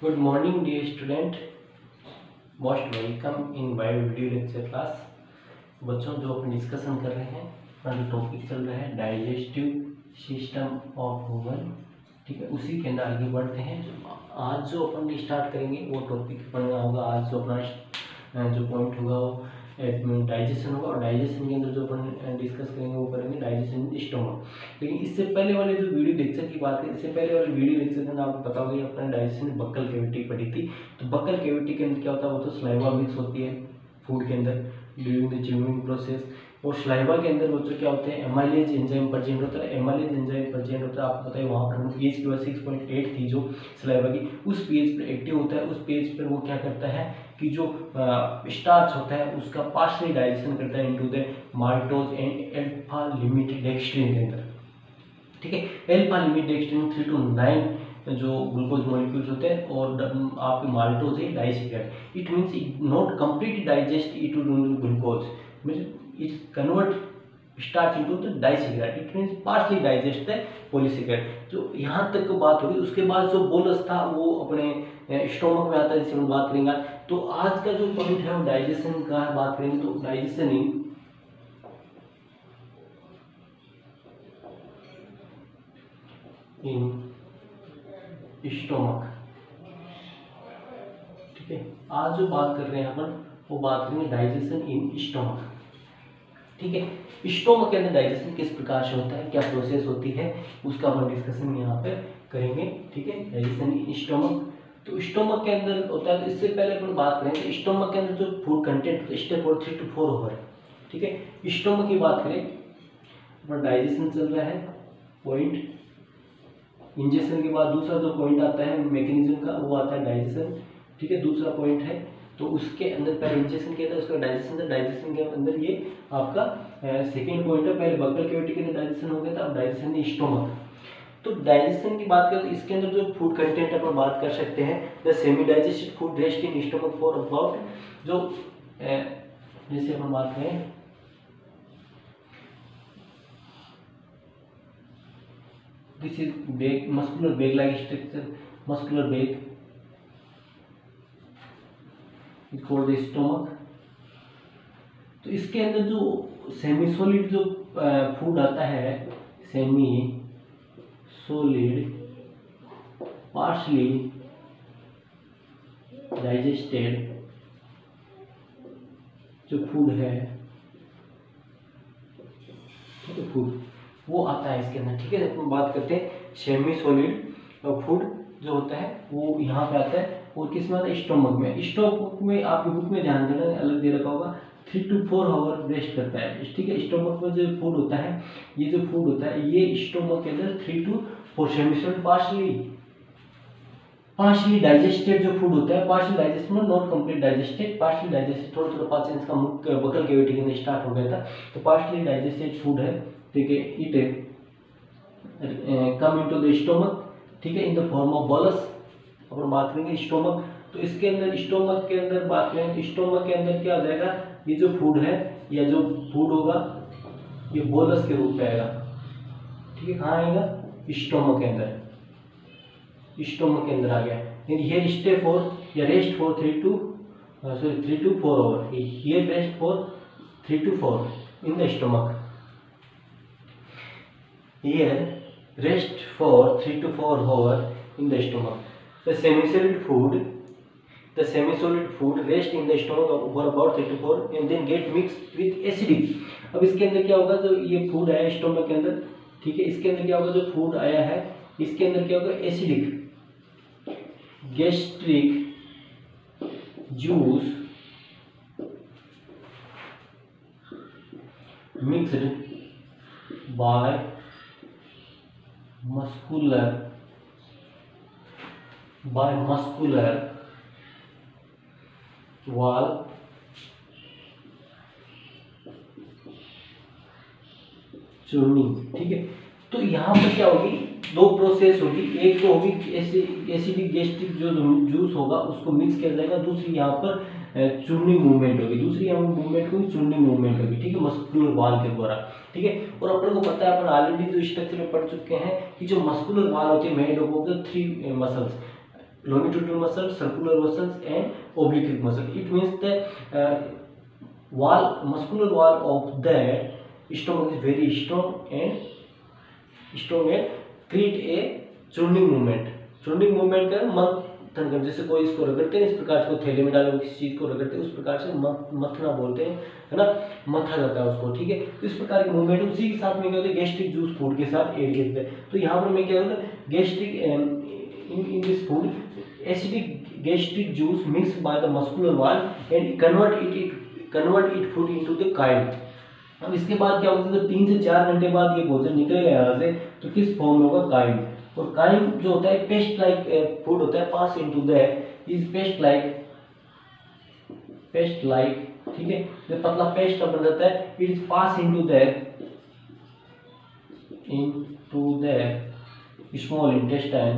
Good morning, dear student. Most welcome in bio video lecture class. बच्चों, जो अपन discussion कर रहे हैं, अपना जो टॉपिक चल रहा है डाइजेस्टिव सिस्टम ऑफ ह्यूमन, ठीक है, उसी के अंदर आगे बढ़ते हैं। आज जो अपन स्टार्ट करेंगे वो टॉपिक पढ़ना होगा। आज जो अपना जो पॉइंट होगा वो डाइजेशन होगा, और डाइजेशन के अंदर जो अपन डिस्कस करेंगे वो करेंगे डाइजेशन स्टोमक। लेकिन इससे पहले वाले जो वीडियो लेक्चर की बात करें, इससे पहले वाले वीडियो लेक्चर के अंदर आपको पता होगा अपने डाइजेशन बक्कल कैविटी पढ़ी थी। तो बक्कल कैविटी के अंदर क्या होता है, वो तो सलाइवा मिक्स होती है फूड के अंदर ड्यूरिंग द च्यूइंग प्रोसेस। और सलाइवा के अंदर बच्चों क्या होते हैं, एमाइलेज एंजाइम प्रेजेंट होता है। एमाइलेज एंजाइम प्रेजेंट होता है, आपको पता है वहाँ पर पीएच की वजह 6.8 थी जो सलाइवा की, उस पीएच पर एक्टिव होता है। उस पीएच पर वो क्या करता है कि जो स्टार्च होता है उसका पार्शली डाइजेशन करता है into the maltose and alpha limit dextrin के अंदर, ठीक है। अल्फा लिमिटडेक्स्ट्रिन 3 to 9 जो ग्लूकोज मॉलिक्यूल्स होते हैं, और आपके माल्टोज है disaccharide. It means it not completely digest it to glucose, means it convert starch into the disaccharide. It means partially digest the polysaccharide. जो यहाँ तक बात होगी, उसके बाद जो बोलस था वो अपने स्टोमक में आता है, जिससे हम बात करेंगे। तो आज का जो पॉइंट है वो डाइजेशन का बात करेंगे। तो डाइजेशन इन स्टोमक, ठीक है। आज जो बात कर रहे हैं अपन वो बात करेंगे डाइजेशन इन स्टोमक, ठीक है। स्टोमक के अंदर डाइजेशन किस प्रकार से होता है, क्या प्रोसेस होती है, उसका अपन डिस्कशन यहाँ पे करेंगे, ठीक है। डाइजेशन इन स्टोमक, तो स्टोमक के अंदर होता है। तो इससे पहले अपन बात करेंगे स्टोमक के अंदर जो फूड कंटेंट स्टेप और 3 to 4 ओवर, ठीक है। स्टोमक की बात करें, अपना डाइजेशन चल रहा है पॉइंट। इंजेक्शन के बाद दूसरा जो पॉइंट आता है मैकेनिज्म का, वो आता है डाइजेशन, ठीक है। दूसरा पॉइंट है, तो उसके अंदर पहले इंजेक्शन किया था, उसका डाइजेशन था। डाइजेशन के अंदर ये आपका सेकेंड पॉइंट है। पहले बक्कल कैविटी के अंदर डाइजेशन हो गया था, अब डाइजेशन इन स्टोमक। तो डाइजेशन की बात करें तो इसके अंदर जो फूड कंटेंट अपन बात कर सकते हैं, the semi digested food rest in stomach for about, जो जैसे अपन बात करें this is bag, muscular bag like structure, muscular bag is called the stomach. तो इसके अंदर जो सेमी सॉलिड जो फूड आता है, सेमी सॉलिड पार्शली डाइजेस्टेड जो फूड है, ठीक है, फूड वो आता है इसके अंदर, ठीक है। अपन बात करते हैं सेमी सॉलिड फूड जो होता है वो यहाँ पे आता है, और किस में आता है, स्टोमक में। स्टोमक में आपकी बुक में ध्यान देना, अलग दे रखा होगा, 3 to 4 आवर रेस्ट करता है, ठीक है। स्टोमक में जो फूड होता है, ये जो फूड होता है ये स्टोमक के अंदर 3 to 4 semi solid partially digested जो फूड होता है, पार्शली डाइजेस्टेड में not complete digested, partially digested थोड़ा थोड़ा पाचन इसका मुख्य बकल कैविटी के अंदर स्टार्ट हो गया था। तो पार्शली डाइजेस्टेड फूड है, ठीक है। It come into the stomach, ठीक है, in the form of bolus. अपन बात करेंगे स्टोमक, तो इसके अंदर स्टोमक के अंदर बात करें तो स्टोमक के अंदर क्या हो जाएगा, ये जो फूड है या जो फूड होगा ये बोलस के रूप में आएगा, ठीक है। कहाँ आएगा, स्टोमक के अंदर, स्टोमक के अंदर आ गया। हियर स्टे फॉर या rest for 3 to 4 hour, here rest for 3 to 4 in the stomach, here rest for 3 to 4 hours in the stomach. The semi-solid food rest in the stomach for about 3 to 4 and then get mixed with acidic. अब इसके अंदर क्या होगा, जो ये food आया stomach के अंदर, ठीक है, इसके अंदर क्या होगा, जो फूड आया है इसके अंदर क्या होगा, acidic gastric juice mixed by muscular wall चूर्निंग, ठीक है। तो यहाँ पर क्या होगी, दो प्रोसेस होगी। एक तो होगी एसिडिक गैस्ट्रिक जो जूस होगा उसको मिक्स किया जाएगा, दूसरी यहाँ पर चूर्निंग मूवमेंट होगी, दूसरी यहाँ मूवमेंट होगी चूर्निंग मूवमेंट होगी, ठीक है, मस्कुलर वाल के द्वारा, ठीक है। और अपन को पता है, अपन ऑलरेडी जो स्ट्रक्चर में पढ़ चुके हैं कि जो मस्कुलर वाल होती है made of the 3 muscles, longitudinal muscle, circular muscles, and oblique muscle. It means the muscular wall of the stomach is very strong and create a churning movement. Churning movement का मंथन कर, जैसे कोई इसको रगड़ते हैं, इस प्रकार से थैले में डाले किसी चीज को रगड़ते हैं, उस प्रकार से मथना बोलते हैं, है ना, मथा जाता है उसको, ठीक है। तो इस प्रकार की मूवमेंट उसी के साथ में क्या होता है, गैस्ट्रिक जूस फूड के साथ ऐड करते हैं। तो यहाँ पर मैं क्या होता है, gastric in this food acidic gastric juice mix by the muscular wall and convert it food into the Kyle. अब इसके बाद क्या होता है, तो 3 से 4 घंटे बाद ये भोजन निकलेगा यहाँ से, तो किस फॉर्म में होगा, काइल। और काइल जो होता है पेस्ट लाइक फूड होता है, पास into the is paste like, ठीक है, जो पतला पेस्ट बन जाता है, it is pass into the small intestine,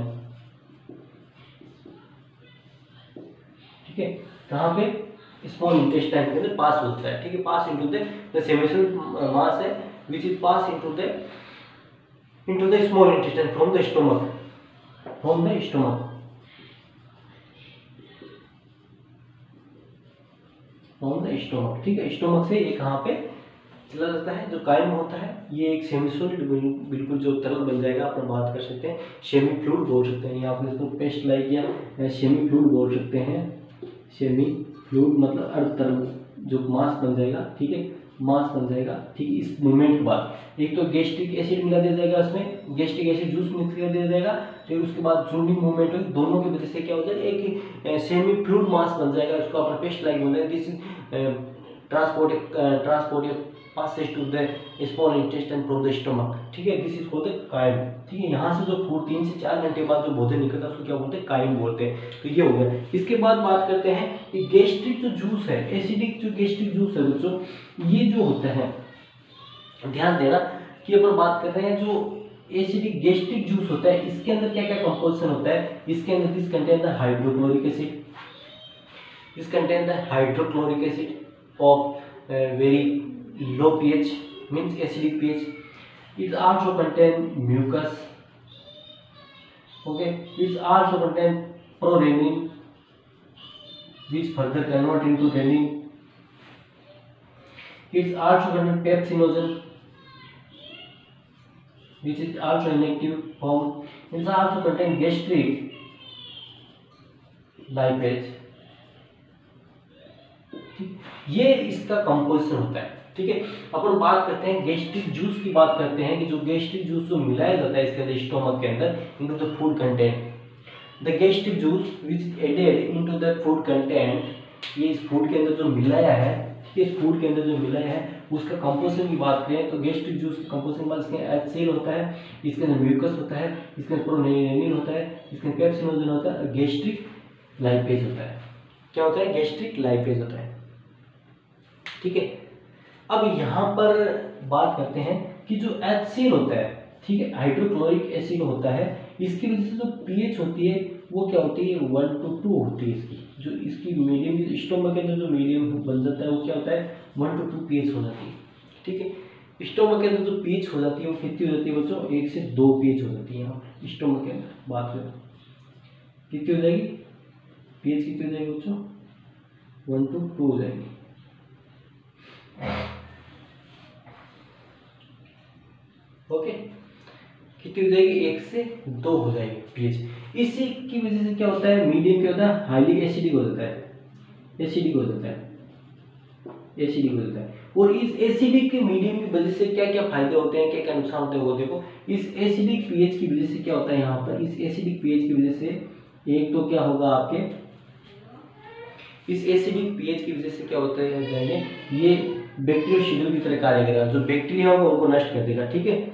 ठीक है, कहाँ पे, स्मॉल इंटेस्टाइन के अंदर पास होता है, ठीक है, पास इनटू द सेमिनल मास है which is pass into the small intestine from the stomach, ठीक है, स्टोमक से ये कहाँ पे चला जाता है, जो कायम होता है, ये एक सेमी सॉलिड बिल्कुल जो तरल बन जाएगा, अपन बात कर सकते हैं सेमी फ्लूइड बोल सकते हैं, या आप इसको पेस्ट लाइक या सेमी फ्लूइड बोल सकते हैं। सेमी फ्लूइड मतलब अर्ध तरल जो मास बन जाएगा, ठीक है, मास बन जाएगा, ठीक है। इस मूवमेंट के बाद एक तो गैस्ट्रिक एसिड मिला दिया जाएगा, उसमें गैस्ट्रिक एसिड जूस मिक्स कर दिया जाएगा, फिर उसके बाद चूर्निंग मूवमेंट होगी, दोनों की वजह से क्या हो जाएगा, एक सेमी फ्लूइड मास बन जाएगा, उसको अपना पेस्ट लाइक बन जाएगा। This transport passes to the small intestine from the stomach, ठीक है, this is called the chyme, ठीक है। यहाँ से जो फूड 3 से 4 घंटे बाद जो भोजन निकलता है उसको क्या बोलते हैं, काइम बोलते हैं। तो ये हो गया। इसके बाद बात करते हैं कि गैस्ट्रिक जो जूस है, एसिडिक जो गैस्ट्रिक जूस है बच्चों, ये जो होता है, ध्यान देना कि अपन बात कर रहे हैं जो एसिडिक गैस्ट्रिक जूस होता है, इसके अंदर क्या क्या कंपोजिशन होता है, इसके अंदर this contain the hydrochloric acid, this contain the hydrochloric acid of very low pH, means acidic pH. It also contain mucus, okay, it also contain prorenin which further convert into renin. It also contain pepsinogen which is also inactive form. It also contain gastric lipase, ये इसका composition होता है, ठीक है। अपन बात करते हैं gastric juice की, बात करते हैं कि जो गैस्ट्रिक जूस जो मिलाया जाता है इसके अंदर स्टोमक के अंदर into the food content, the gastric juice which is added into the food content, ये इस फूड के अंदर जो मिलाया है, ठीक है, इस फूड के अंदर जो मिलाया है उसका कंपोजिशन की बात करें तो गैस्ट्रिक जूस का कंपोजिशन में इसके HCl होता है, इसके अंदर म्यूकस होता है, इसके अंदर प्रोरेनिन होता है, इसके अंदर पेप्सिनोजन होता है, गैस्ट्रिक लाइपेज होता है। क्या होता है, गैस्ट्रिक लाइपेज होता है, ठीक है। अब यहाँ पर बात करते हैं कि जो HCl होता है, ठीक है, हाइड्रोक्लोरिक एसिड होता है, इसकी वजह से जो pH होती है वो क्या होती है, 1 to 2 होती है। इसकी जो इसकी मीडियम स्टोमक के अंदर जो मीडियम बन जाता है वो क्या होता है, 1 to 2 pH हो जाती है, ठीक है। स्टोमक के अंदर जो pH हो जाती है वो कितनी हो जाती है बच्चों, 1 से 2 pH हो जाती है। यहाँ स्टोमक के अंदर बात करें कितनी हो जाएगी, pH कितनी हो जाएगी बच्चों, 1 to 2 हो जाएगी, ओके। कितनी हो जाएगी, 1 से 2 हो जाएगी pH। इसी की वजह से क्या होता है, मीडियम क्या होता है, हाईली एसिडिक हो जाता है, एसिडिक हो जाता है, एसिडिक हो जाता है। और इस एसिडिक के मीडियम की वजह से क्या क्या फायदे होते हैं, क्या क्या नुकसान होते हैं वो देखो। इस एसिडिक pH की वजह से क्या होता है, यहाँ पर इस एसिडिक pH की वजह से एक तो क्या होगा आपके, इस एसिडिक pH की वजह से क्या होता है, ये बैक्टीरियोसिडल की तरह कार्य करेगा, जो बैक्टीरिया होगा उनको नष्ट कर देगा, ठीक है।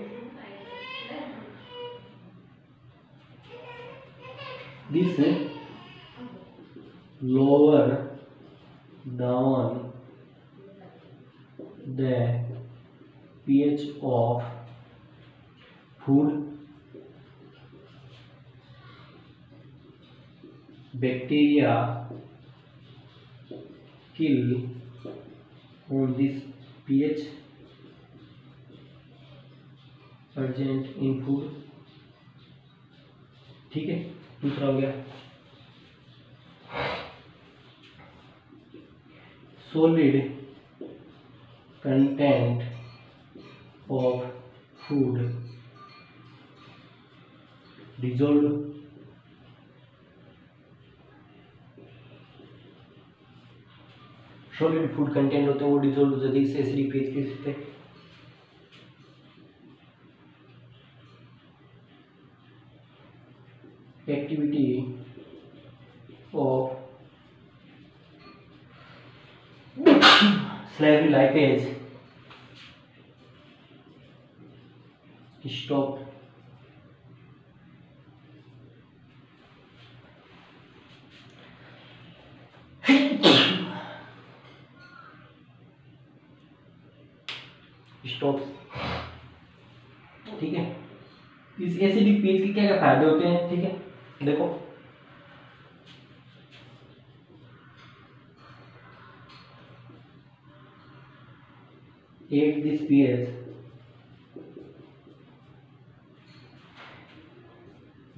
This lower down the pH of food, bacteria kill on this pH present in food, ठीक है। दूसरा हो गया solid content of food dissolved solid food content होते हैं वो डिजोल्व हो जाती है, इससे एसिडिक पीएच की स्थिति। Activity of salivary lipase stop stop. ठीक है, इस एसिडिक पीएच के क्या क्या फायदे होते हैं? ठीक है, देखो at this pH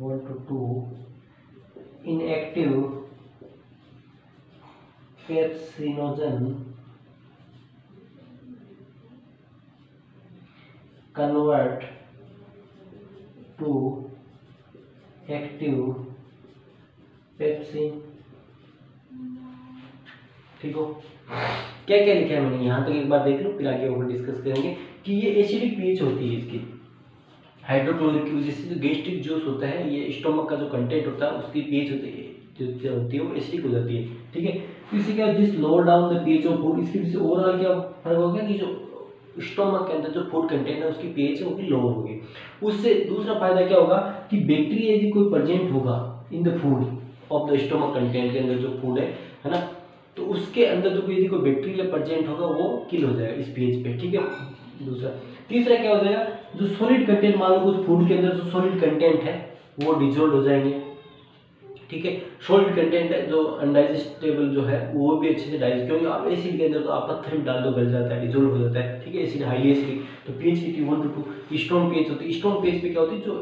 1 to 2 inactive pepsinogen convert to active pepsin. ठीक हो, क्या क्या लिखा है मैंने यहाँ तक एक बार देख लो, फिर आगे और डिस्कस करेंगे कि ये एसिडिक पीएच होती है इसकी हाइड्रोक्लोरिक की वजह से। जो गैस्ट्रिक जूस होता है, ये स्टोमक का जो कंटेंट होता है उसकी पीएच होती है वो एसिडिक हो जाती है। ठीक है, तो इससे क्या this lower down the pH of food, इसकी वजह से ओवरऑल क्या फर्क हो गया कि जो स्टोमक के अंदर जो फूड कंटेंट है उसकी पीएच है वो भी लोअर होगी। उससे दूसरा फायदा क्या होगा कि बैक्टीरिया यदि कोई प्रेजेंट होगा in the food of the stomach content के अंदर जो फूड है ना, तो उसके अंदर जो यदि कोई बैक्टीरिया प्रेजेंट होगा वो किल हो जाएगा इस पीएच पे। ठीक है, दूसरा। तीसरा क्या हो जाएगा, जो सॉलिड कंटेंट मान लो कुछ फूड के अंदर जो सॉलिड कंटेंट है वो डिजोल्व हो जाएंगे। ठीक है, सॉलिड कंटेंट है जो अनडाइजेस्टेबल जो है वो भी अच्छे से डाइजेस्ट, क्योंकि आप एसिड के अंदर तो आप पत्थर भी डाल दो गल जाता है, डिजोल्व हो जाता है। ठीक है, एसिड हाईली एसिडिक, तो पीएच की 1 to 2 स्ट्रॉन्ग पीएच होती है। स्ट्रॉन्ग पीएच पे क्या होती है, जो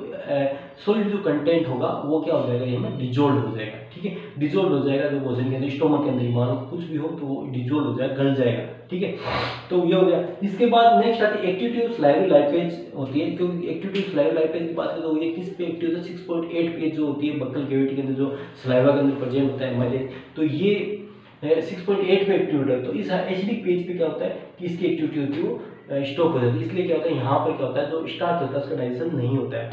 सॉलिड जो कंटेंट होगा वो क्या हो जाएगा, ये में डिजोल्व हो जाएगा। ठीक है, डिजोल्व हो जाएगा जो भोजन के अंदर स्टोमक के अंदर मानो कुछ भी हो तो वो डिजोल्व हो जाएगा, गल जाएगा। ठीक है, तो ये हो गया। इसके बाद नेक्स्ट आती है एक्टिविटी ऑफ स्लाइवरी लाइपेज होती है, क्योंकि एक्टिविटी ऑफ स्लाइवरी लाइपेज की बात करें तो ये किस पे एक्टिव होता है, 6.8 पीएच जो होती है बक्कल कैविटी के अंदर जो सलाइवा के अंदर प्रेजेंट होता है माइलेज, तो ये 6.8 पे एक्टिव होता है। तो इस एसिडिक पीएच पे क्या होता है कि इसकी एक्टिविटी होती है वो स्टॉप हो जाती है। इसलिए क्या होता है, यहाँ पर क्या होता है, जो स्टार्च होता है उसका डाइजेशन नहीं होता है।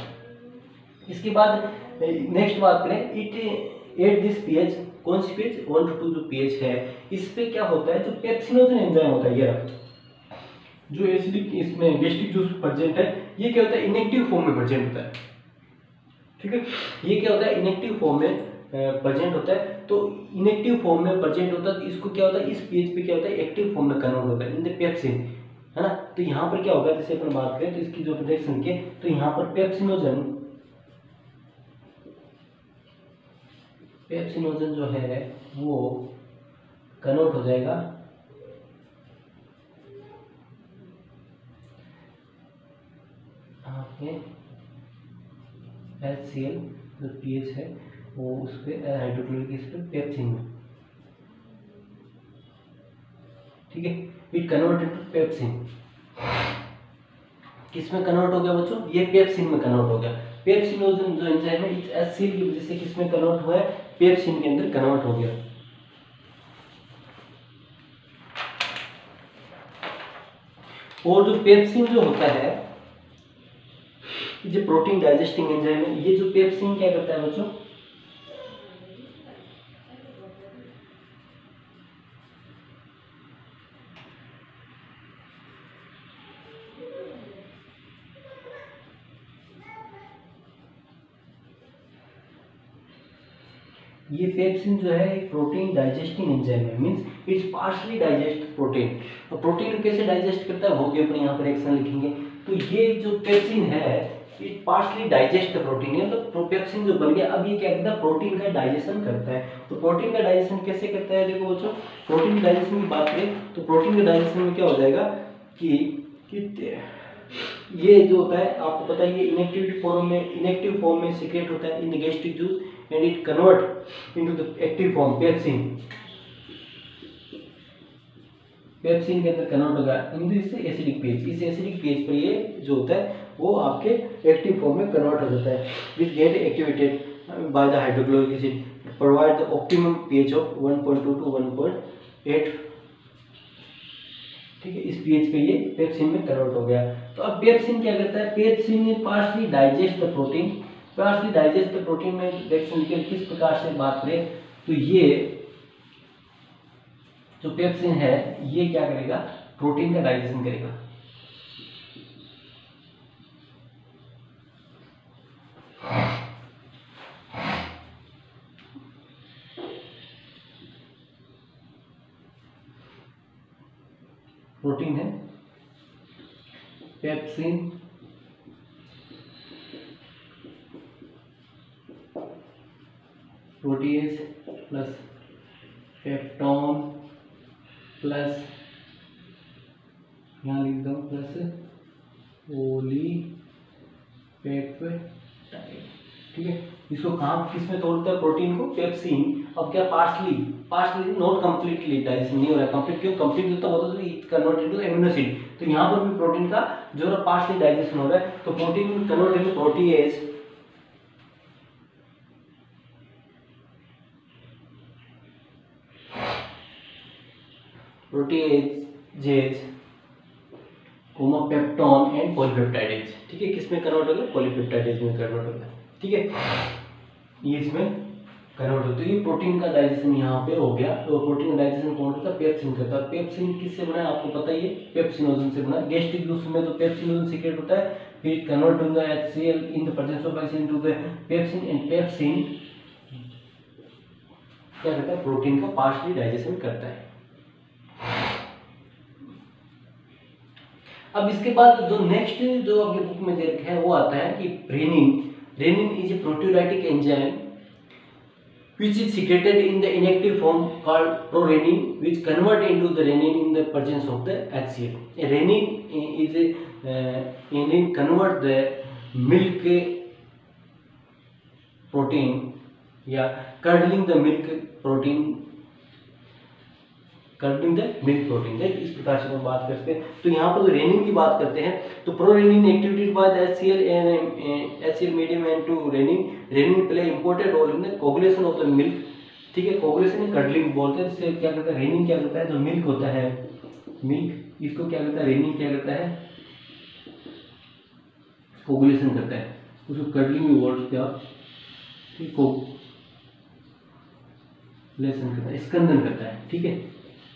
इसके बाद नेक्स्ट बात करें, इट एट दिस पीएच, कौन सी पीएच, 1 to 2 जो पीएच है, इस पे क्या होता है, जो पेप्सिनोजन एंजाइम होता है, ये जो एसिडिक इसमें गैस्ट्रिक जूस प्रेजेंट है, ये क्या होता है, इनएक्टिव फॉर्म में प्रेजेंट होता है। ठीक है, ये क्या होता है, इनएक्टिव फॉर्म में प्रेजेंट होता है। तो इनएक्टिव फॉर्म में प्रेजेंट होता है तो इसको क्या होता है, इस पीएच पे क्या होता है, एक्टिव फॉर्म में कन्वर्ट होता है इन द पेप्सिन, है ना। तो यहाँ पर क्या होगा, जैसे अपन बात करें तो इसकी जो रिएक्शन के, तो यहाँ पर पेप्सिनोजन जो है वो कन्वर्ट हो जाएगा HCl जो पीएच है वो उस पर हाइड्रोक्लोरिक एसिड पेप्सिन में। ठीक है, इट कन्वर्टेड टू पेप्सिन। किस में कन्वर्ट हो गया बच्चों, ये पेप्सिन में कन्वर्ट हो गया। पेप्सिनोजन जो एंजाइम है इस HCl की वजह से किस में कन्वर्ट हुआ है, पेप्सिन के अंदर कन्वर्ट हो गया। और जो पेप्सिन जो होता है, जो प्रोटीन डाइजेस्टिंग एंजाइम है, ये जो पेप्सिन क्या करता है बच्चों, ये पेप्सिन जो है एक प्रोटीन डाइजेस्टिंग एंजाइम है, means it's partially digest protein. तो प्रोटीन को कैसे डाइजेस्ट करता है वो भी अपने यहाँ पर एक्शन लिखेंगे। तो ये जो पेप्सिन है इट पार्शली डाइजेस्ट प्रोटीन है, मतलब पेप्सिन जो बन गया, अब ये क्या करता है, प्रोटीन का डाइजेशन करता है। तो प्रोटीन का डाइजेशन कैसे करता है, देखो बच्चों, प्रोटीन डाइजेशन की बात करें तो प्रोटीन के डाइजेशन में क्या हो जाएगा कि ये जो होता है आपको पता है, ये इनएक्टिव फॉर्म में सिक्रेट होता है in the gastric juice, and it convert into the active form pepsin. Pepsin के अंदर कन्वर्ट होगा इन दिस एसिडिक पीएच। इस एसिडिक पीएच पर ये जो होता है वो आपके एक्टिव फॉर्म में कन्वर्ट हो जाता है, which get activated by the hydrochloric acid, provide the optimum pH of 1.2 to 1.8। ठीक है, इस पीएच पे ये पेप्सिन में कन्वर्ट हो गया। तो अब पेप्सिन क्या करता है, पेप्सिन में partially digest the protein. Partially digest the protein में पेप्सिन किस प्रकार से बात करें तो ये जो पेप्सिन है ये क्या करेगा, प्रोटीन का डाइजेशन करेगा। प्रोटीन है pepsin, protease plus peptone plus यहाँ लिख दो प्लस पॉलीपेप्टाइड। ठीक है, इसको काम किस में तोड़ता है, प्रोटीन को, पेप्सिन। अब क्या पार्शली नॉट कंप्लीटली डाइजेशन नहीं हो रहा है, कंप्लीट क्यों, कंप्लीट होता होता तो it convert into amino acid. तो यहाँ पर भी प्रोटीन का जो पार्शली डाइजेशन हो रहा है, तो protein convert into protease, proteases, peptone and polypeptidase. ठीक है, किस में कन्वर्ट हो गया, पॉलीपेप्टाइडेज में कन्वर्ट हो गया। ठीक है, ये इसमें कन्वर्ट होता है। ये प्रोटीन का डाइजेशन यहाँ पे हो गया। तो प्रोटीन का डाइजेशन कौन करता है, पेप्सिन करता है। पेप्सिन किससे बना है आपको पता ही है, पेप्सिनोजन से बना है। गैस्ट्रिक जूस में तो पेप्सिनोजन सीक्रेट होता है, फिर कन्वर्ट होता है HCl in the presence of acid into the pepsin, and pepsin क्या करता है, प्रोटीन का पार्शली डाइजेशन करता है। अब इसके बाद जो नेक्स्ट जो आपके बुक में दे रखा है वो आता है कि rennin is a proteolytic enzyme which is secreted in the inactive form called prorenin, which convert into the renin in the presence of the HCl. Renin is renin convert the milk protein या curdling the milk protein, curdling the milk protein। इस प्रकार से हम बात करते हैं। तो यहाँ पर जो रेनिन की बात करते हैं तो prorennin activities by the HCl and HCl medium and to rennin play important role in the coagulation of the milk. ठीक है, कोगुलेशन कर्डलिंग बोलते हैं। इससे क्या करता है, रेनिन क्या करता है, जो मिल्क होता है, मिल्क इसको क्या करता है, रेनिन क्या करता है, कोगुलेशन करता है, उसको कर्डलिंग भी बोलते हैं आप। ठीक, कोगुलेशन करता है, स्कंदन करता है। ठीक है,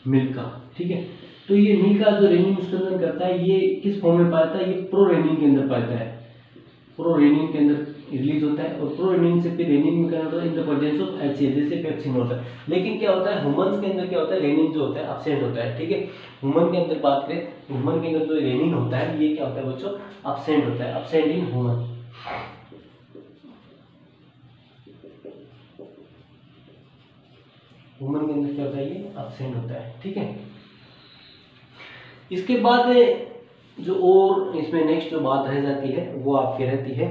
मिल्क का। ठीक है, तो ये मिल्क का जो रेनिन स्कंदन करता है ये किस फॉर्म में पाता है, ये प्रोरेनिन के अंदर पाता है, प्रोरेनिन के अंदर रिलीज होता है। और प्रोरेनिन से फिर रेनिन में कन्वर्ट होता है in the presence of HCl, जैसे पेप्सिन होता है। लेकिन क्या होता है, ह्यूमंस के अंदर क्या होता है, रेनिन जो होता है एब्सेंट होता है। ठीक है, ह्यूमन के अंदर बात करें, ह्यूमन के अंदर जो रेनिन होता है ये क्या होता है बच्चों, एब्सेंट होता है, एब्सेंट इन ह्यूमन। ह्यूमन के अंदर क्या होता है, ये एब्सेंट होता है। ठीक है, इसके बाद जो और इसमें नेक्स्ट जो बात रह जाती है वो आपकी रहती है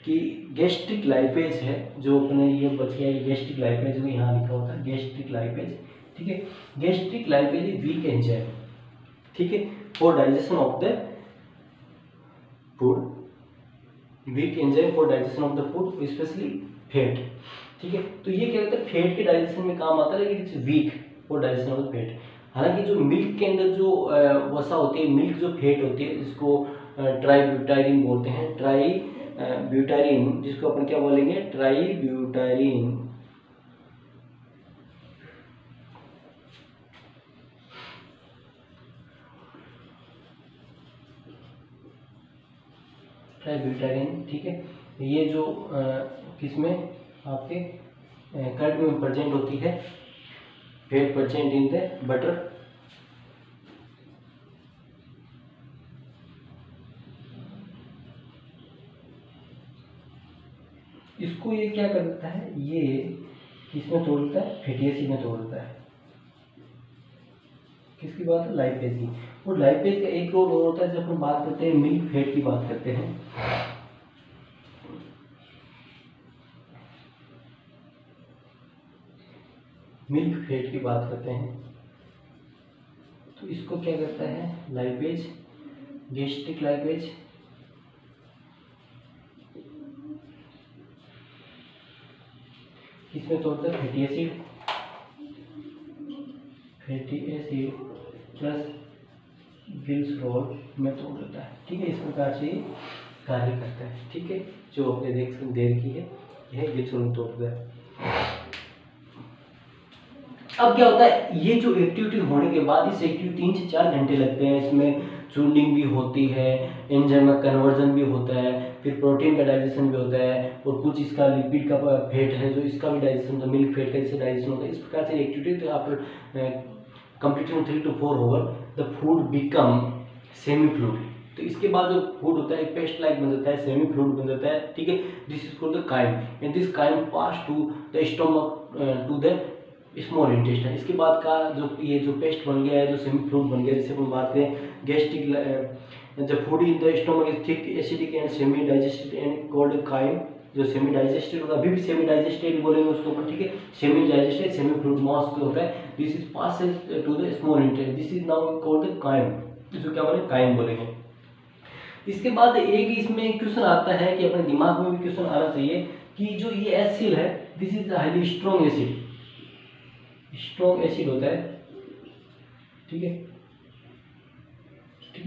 कि गैस्ट्रिक लाइपेज है, जो अपने ये बच गया, ये गैस्ट्रिक लाइपेज जो यहाँ लिखा होता है गैस्ट्रिक लाइपेज। ठीक है, gastric lipase is weak enzyme. ठीक है, for digestion of the food, weak enzyme for digestion of the food, specially fat. ठीक है, तो ये क्या कहते हैं, फैट के डाइजेशन में काम आता है, लेकिन it's weak for digestion of the fat. हालांकि जो मिल्क के अंदर जो वसा होती है, मिल्क जो फैट होती है, इसको ट्राईब्यूटायरिन बोलते हैं, ट्राईब्यूटायरिन, जिसको अपन क्या बोलेंगे, ट्राईब्यूटायरिन। ट्राईब्यूटायरिन। ठीक है, ये जो किसमें आपके कर्ड में प्रेजेंट होती है, fat present in the butter. इसको ये क्या कर देता है, ये किसमें तोड़ देता है, फैटी एसिड में तोड़ देता है। किसकी बात है, लाइपेज की। और लाइपेज का एक रोल और होता है जब हम बात करते हैं मिल्क फैट की बात करते हैं। मिल्क फैट की बात करते हैं तो इसको क्या करता है, लाइपेज, गैस्ट्रिक लाइपेज, इसमें तोड़ता है फैटी एसिड प्लस ग्लिसरॉल में तोड़ देता है। ठीक है, इस प्रकार से कार्य करता है। ठीक है, जो अपने रिएक्शन देर की है यह ग्लिसरॉल तोड़ देता है। अब क्या होता है, ये जो एक्टिविटी होने के बाद इस एक्टिविटी 3 से 4 घंटे लगते हैं, इसमें चूर्निंग भी होती है, एंजाइम का कन्वर्जन भी होता है, फिर प्रोटीन का डाइजेशन भी होता है, और कुछ इसका लिपिड का फैट है जो इसका भी डाइजेशन होता है, मिल्क फैट का इससे डाइजेशन होता है। इस प्रकार से activity after completing 3 to 4 hours the food become semi fluid. तो इसके बाद जो फूड होता है पेस्ट लाइक बन जाता है, सेमी फ्लूइड बन जाता है। ठीक है, this is called the chyme and this chyme pass to the stomach to the small intestine. इसके बाद का जो ये जो पेस्ट बन गया है, जो सेमी फ्लूइड बन गया है, जिसे हम बात करें gastric, the food in the stomach is thick acidic and semi digested and called crime. जो सेमी डाइजेस्टेड होता है, अभी भी सेमी डाइजेस्टेड बोलेंगे उसको ऊपर। ठीक है, semi digested semi fluid mass जो होता है, this is passes to the small intestine, this is now called the chyme. इसको क्या बोलेंगे, काइम बोलेंगे। इसके बाद एक इसमें क्वेश्चन आता है कि अपने दिमाग में भी क्वेश्चन आना चाहिए कि जो ये एसिड है, this is highly strong acid, strong acid होता है। ठीक है,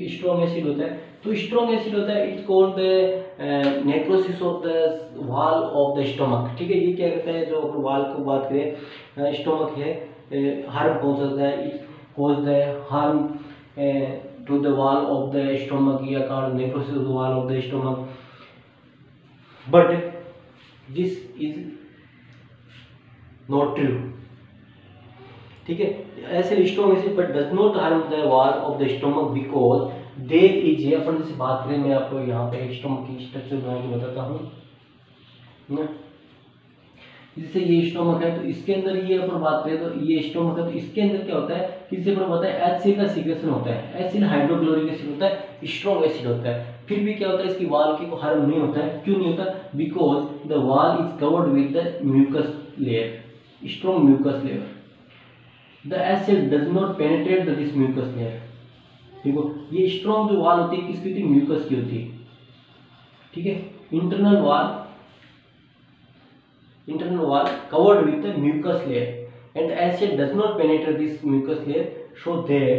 स्ट्रॉन्ग एसिड होता है। तो स्ट्रॉन्ग एसिड होता है, it's called the necrosis of the wall of the stomach. ठीक है, ये क्या करता है, जो अपन वॉल को बात करें, स्टोमक है, हार्म पहुंचाता है, it cause the harm to the wall of the stomach, या called necrosis of the wall of the stomach, but this is not true. ठीक है, ऐसे strong acid but does not harm the wall of the stomach because there is, अपन जैसे बात करें, मैं आपको यहाँ पे एक स्टोमक की स्ट्रक्चर बना के बताता हूँ ना। जैसे ये स्टोमक है, तो इसके अंदर ये अपन बात करें तो ये स्टोमक है, तो इसके अंदर क्या होता है, किससे अपन बताते हैं, HCl का सीक्रेशन होता है। HCl हाइड्रोक्लोरिक एसिड होता है, स्ट्रॉन्ग एसिड होता है। फिर भी क्या होता है, इसकी वॉल की को हार्म नहीं होता है। क्यों नहीं होता, because the wall is covered with the mucus layer, strong mucus layer. The acid does not penetrate this mucus layer। देखो, ये स्ट्रॉन्ग जो वॉल होती है किसकी होती है, म्यूकस की होती है। ठीक है, internal wall covered with the mucus layer and acid does not penetrate this mucus layer, so that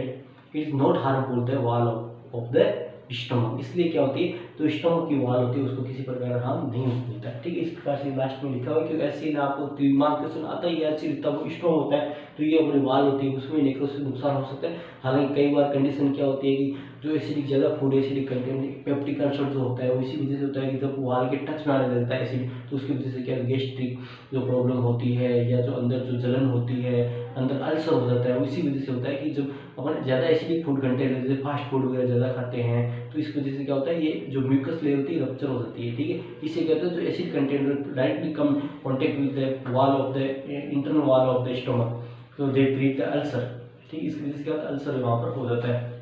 it is not harmful the wall of the stomach. इसलिए क्या होती है, तो स्टोमक की वॉल होती है उसको किसी प्रकार हार्म नहीं होता है। ठीक है, इस प्रकार से लास्ट में लिखा हुआ है कि एसिड आपको दिमाग क्वेश्चन आता ही है, एसिड तब स्ट्रॉन्ग होता है, तो ये अपनी वॉल होती है उसमें नेक्रोसिस नुकसान हो सकता है। हालांकि कई बार कंडीशन क्या होती है कि जो एसिडिक ज़्यादा food acidic content peptic ulcer जो होता है वो इसी वजह से होता है कि जब वॉल के टच में आने लगता है एसिड, तो उसकी वजह से क्या गैस्ट्रिक जो प्रॉब्लम होती है, या जो अंदर जो जलन होती है, अंदर अल्सर हो जाता है, वो इसी वजह से होता है कि जब अपन ज़्यादा एसिडिक फूड कंटेंट जैसे फास्ट फूड वगैरह ज़्यादा खाते हैं, तो इस वजह से क्या होता है, ये जो म्यूकस लेयर होती है रप्चर हो जाती है। ठीक है, इसे कहते हैं जो acid content directly come contact with the wall of the internal wall of the stomach, तो दे क्रिएट द अल्सर। ठीक, इस वजह से क्या होता है, अल्सर वहाँ पर हो जाता है।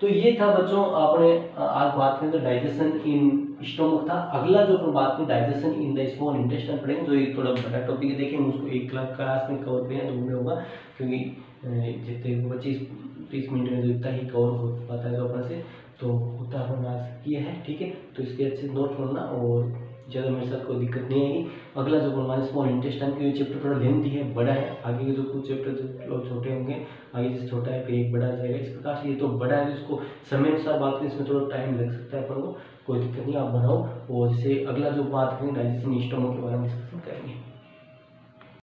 तो ये था बच्चों, आपने आज बात करें तो डाइजेशन इन स्टोमक था। अगला जो अपन बात करें digestion in the small intestine पढ़ेंगे, जो एक थोड़ा बड़ा टॉपिक है, देखेंगे उसको एक क्लास में कवर करें तो उन्हें होगा, क्योंकि जितने 25-30 मिनट में जो इतना ही कवर हो पाता है जो अपन से, तो उतना अपन आज किए हैं। ठीक है, तो इसके अच्छे नोट करना और ज़्यादा मेरे साथ कोई दिक्कत नहीं आएगी। अगला जो हमारे स्मॉल इंटेस्टाइन का ये चैप्टर थोड़ा लेंथी है, बड़ा है, आगे के जो कुछ चैप्टर जो छोटे होंगे, आगे से छोटा है फिर एक बड़ा आ जाएगा। इस प्रकार से ये तो बड़ा है, इसको समय अनुसार बात करें, इसमें थोड़ा टाइम लग सकता है अपन को, कोई दिक्कत नहीं, आप बनाओ। और जैसे अगला जो बात करें डाइजेशन स्टोमक के बारे में डिस्कशन करेंगे।